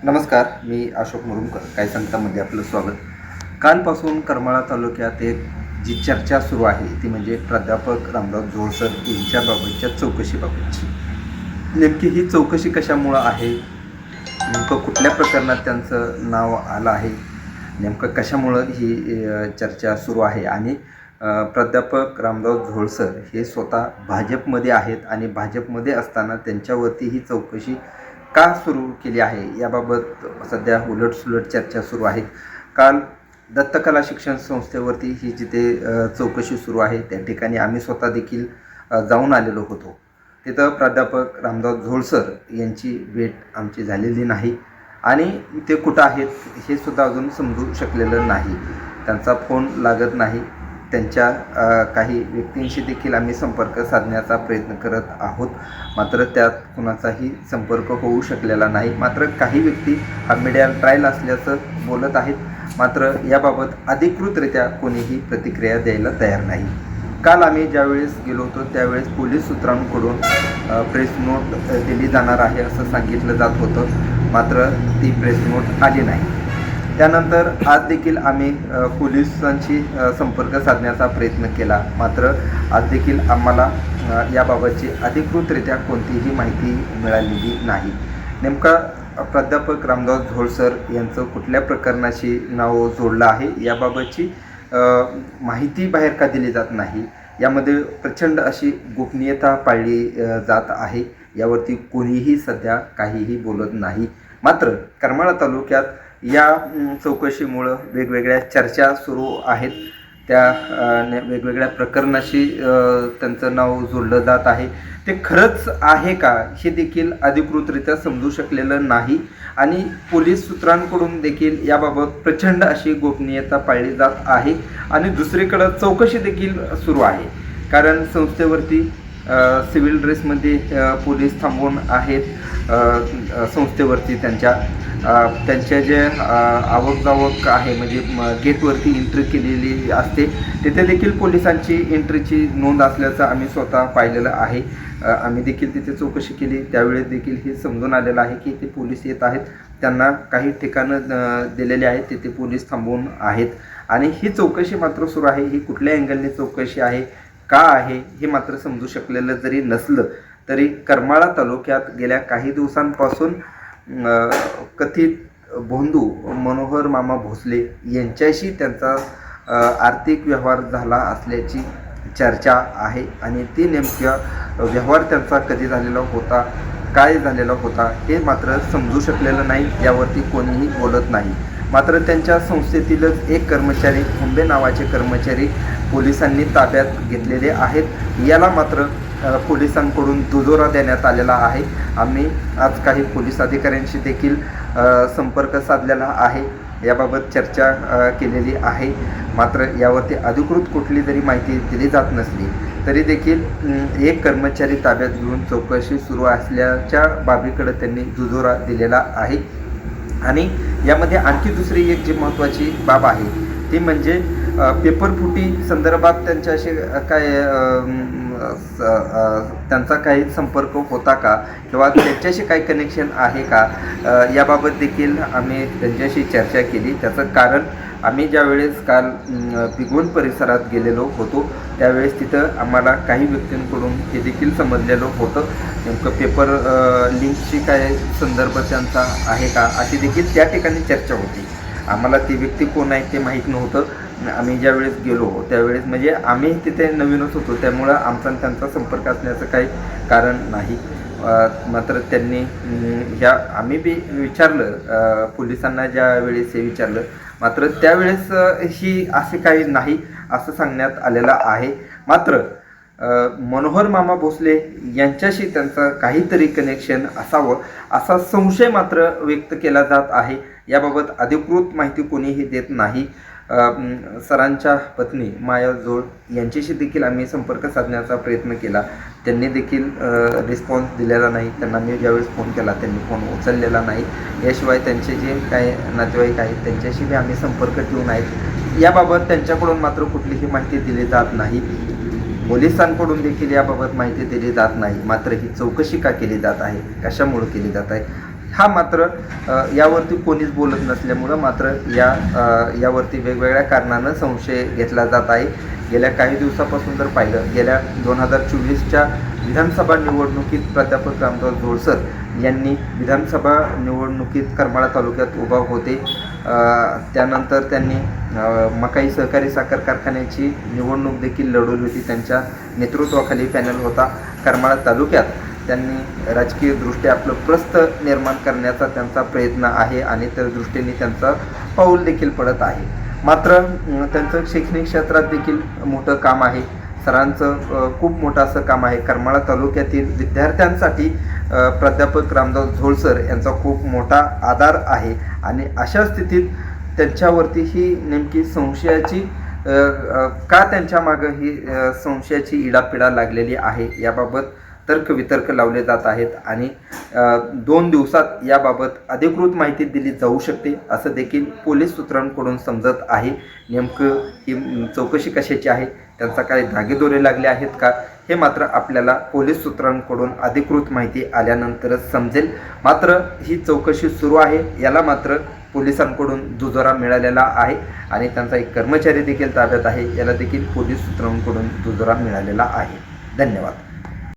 नमस्कार, मी अशोक मुरुमकर. काय सांगतामध्ये आपलं स्वागत. कालपासून करमाळा तालुक्यात एक जी चर्चा सुरू आहे ती म्हणजे प्राध्यापक रामराव झोळसर यांच्याबाबतच्या चौकशीबाबतची. नेमकी ही चौकशी कशामुळं आहे, नेमकं कुठल्या प्रकरणात त्यांचं नाव आलं आहे, नेमकं कशामुळं ही चर्चा सुरू आहे आणि प्राध्यापक रामराव झोळसर हे स्वतः भाजपमध्ये आहेत आणि भाजपमध्ये असताना त्यांच्यावरती ही चौकशी का सुरू केली आहे याबाबत सध्या उलटसुलट चर्चा सुरू आहे. काल दत्तकला शिक्षण संस्थेवरती ही जिथे चौकशी सुरू आहे त्या ठिकाणी आम्ही स्वतः देखील जाऊन आलेलो होतो. तिथं प्राध्यापक रामराव झोळसर यांची भेट आमची झालेली नाही आणि ते कुठं आहेत हे सुद्धा अजून समजू शकलेलं नाही. त्यांचा फोन लागत नाही. त्यांच्या काही व्यक्तींशी देखील आम्ही संपर्क साधण्याचा प्रयत्न करत आहोत, मात्र त्यात कुणाचाही संपर्क होऊ शकलेला नाही. मात्र काही व्यक्ती हा मीडिया ट्रायल असल्याचं बोलत आहेत, मात्र याबाबत अधिकृतरित्या कोणीही प्रतिक्रिया द्यायला तयार नाही. काल आम्ही ज्यावेळेस गेलो होतो त्यावेळेस पोलीस सूत्रांकडून प्रेस नोट दिली जाणार आहे असं सांगितलं जात होतं, मात्र ती प्रेस नोट आली नाही. त्यानंतर आज देखील आम्ही पोलिसांशी संपर्क साधण्याचा प्रयत्न केला, मात्र आज देखील आम्हाला याबाबतची अधिकृतरित्या कोणतीही माहिती मिळालेली नाही. नेमका प्राध्यापक रामराव झोळसर यांचं कुठल्या प्रकरणाशी नाव जोडलं आहे याबाबतची माहिती बाहेर का दिली जात नाही, यामध्ये प्रचंड अशी गोपनीयता पाळली जात आहे. यावरती कोणीही सध्या काहीही बोलत नाही. मात्र करमाळा तालुक्यात या चौकशीमुळं वेगवेगळ्या चर्चा सुरू आहेत. त्या वेगवेगळ्या प्रकरणाशी त्यांचं नाव जोडलं जात आहे. ते खरंच आहे का हे देखील अधिकृतरित्या समजू शकलेलं नाही आणि पोलीस सूत्रांकडून देखील याबाबत प्रचंड अशी गोपनीयता पाळली जात आहे. आणि दुसरीकडं चौकशी देखील सुरू आहे, कारण संस्थेवरती सिव्हिल ड्रेसमध्ये पोलीस थांबून आहेत. संस्थेवरती त्यांच्या जे आवक जावक आहे म्हणजे गेटवरती एंट्री केलेली असते तिथे देखील पोलिसांची एंट्रीची नोंद असल्याचं आम्ही स्वतः पाहिलेलं आहे. आम्ही देखील तिथे चौकशी केली, त्यावेळेस देखील हे समजून आलेलं आहे की ते पोलीस येत आहेत. त्यांना काही ठिकाणं दिलेले आहेत, तिथे पोलीस थांबून आहेत आणि ही चौकशी मात्र सुरू आहे. ही कुठल्या अँगलने चौकशी आहे, का आहे हे मात्र समजू शकलेलं जरी नसलं तरी करमाळा तालुक्यात गेल्या काही दिवसांपासून कथित भोंदू मनोहर मामा भोसले यांच्याशी त्यांचा आर्थिक व्यवहार झाला असल्याची चर्चा आहे आणि ती नेमक्या व्यवहार त्यांचा कधी झालेला होता, काय झालेला होता हे मात्र समजू शकलेलं नाही. यावरती कोणीही बोलत नाही. मात्र त्यांच्या संस्थेतीलच एक कर्मचारी हुंबे नावाचे कर्मचारी पोलिसांनी ताब्यात घेतलेले आहेत. याला मात्र पोलिसांकडून दुजोरा देण्यात आलेला आहे. आम्ही आज काही पोलीस अधिकाऱ्यांशी देखील संपर्क साधलेला आहे, याबाबत चर्चा केलेली आहे. मात्र यावरती अधिकृत कुठली जरी माहिती दिली जात नसली तरी देखील एक कर्मचारी ताब्यात घेऊन चौकशी सुरू असल्याच्या बाबीकडे त्यांनी दुजोरा दिलेला आहे. आणि यामध्ये आणखी दुसरी एक जी महत्त्वाची बाब आहे ती म्हणजे पेपरफुटी संदर्भात त्यांच्याशी काय त्यांचा काही संपर्क होता का किंवा त्यांच्याशी काही कनेक्शन आहे का याबाबत देखील आम्ही त्यांच्याशी चर्चा केली. त्याचं कारण आम्ही ज्यावेळेस काल बिगोन परिसरात गेलेलो होतो त्यावेळेस तिथं आम्हाला काही व्यक्तींकडून हे देखील समजलेलं होतं, नेमकं पेपर लिंकची काय संदर्भ त्यांचा आहे का अशी देखील त्या ठिकाणी चर्चा होती. आम्हाला ती व्यक्ती कोण आहे ते माहीत नव्हतं. आम्ही ज्यावेळेस गेलो त्यावेळेस म्हणजे आम्ही तिथे नवीनच होतो, त्यामुळं आमचा त्यांचा संपर्क असण्याचं काही कारण नाही. मात्र त्यांनी आम्ही बी विचारलं पोलिसांना, ज्यावेळेस हे विचारलं मात्र त्यावेळेस ही असे काही नाही असं सांगण्यात आलेलं आहे. मात्र मनोहर मामा भोसले यांच्याशी त्यांचं काहीतरी कनेक्शन असावं असा संशय मात्र व्यक्त केला जात आहे. याबाबत अधिकृत माहिती कोणीही देत नाही. सरांच्या पत्नी माया जोड यांच्याशी देखील आम्ही संपर्क साधण्याचा प्रयत्न केला, त्यांनी देखील रिस्पॉन्स दिलेला नाही. त्यांना मी ज्यावेळेस फोन केला त्यांनी फोन उचललेला नाही. याशिवाय त्यांचे जे काही नातेवाईक आहेत त्यांच्याशी बी आम्ही संपर्क ठेवून आहेत. याबाबत त्यांच्याकडून मात्र कुठलीही माहिती दिली जात नाही. पोलिसांकडून देखील याबाबत माहिती दिली जात नाही. मात्र ही चौकशी का केली जात आहे, कशामुळे केली जात आहे हा मात्र यावरती कोणीच बोलत नसल्यामुळं मात्र यावरती वेगवेगळ्या कारणानं संशय घेतला जात आहे. गेल्या काही दिवसापासून जर पाहिलं, गेल्या 2024च्या विधानसभा निवडणुकीत प्राध्यापक रामदास झोळसर यांनी विधानसभा निवडणुकीत करमाळा तालुक्यात उभा होते. त्यानंतर त्यांनी मकाई सहकारी साखर कारखान्याची निवडणूक देखील लढवली होती. त्यांच्या नेतृत्वाखाली पॅनल होता. करमाळा तालुक्यात त्यांनी राजकीयदृष्ट्या आपलं प्रस्थ निर्माण करण्याचा त्यांचा प्रयत्न आहे आणि त्या दृष्टीने त्यांचं पाऊल देखील पडत आहे. मात्र त्यांचं शैक्षणिक क्षेत्रात देखील मोठं काम आहे. सरांचं खूप मोठं असं काम आहे. करमाळा तालुक्यातील विद्यार्थ्यांसाठी प्राध्यापक रामदास झोळसर यांचा खूप मोठा आधार आहे आणि अशा स्थितीत त्यांच्यावरती ही नेमकी संशयाची का त्यांच्या मागं ही संशयाची इडापिडा लागलेली आहे याबाबत तर्कवितर्क लावले जात आहेत आणि 2 दिवसात याबाबत अधिकृत माहिती दिली जाऊ शकते असं देखील पोलीस सूत्रांकडून समजत आहे. नेमकं ही चौकशी कशाची आहे, त्यांचा काय धागेदोरे लागले आहेत का, हे मात्र आपल्याला पोलीस सूत्रांकडून अधिकृत माहिती आल्यानंतरच समजेल. मात्र ही चौकशी सुरू आहे. याला मात्र पोलिसांकडून दुजोरा मिळालेला आहे आणि त्यांचा एक कर्मचारी देखील ताब्यात आहे. याला देखील पोलीस सूत्रांकडून दुजोरा मिळालेला आहे. धन्यवाद.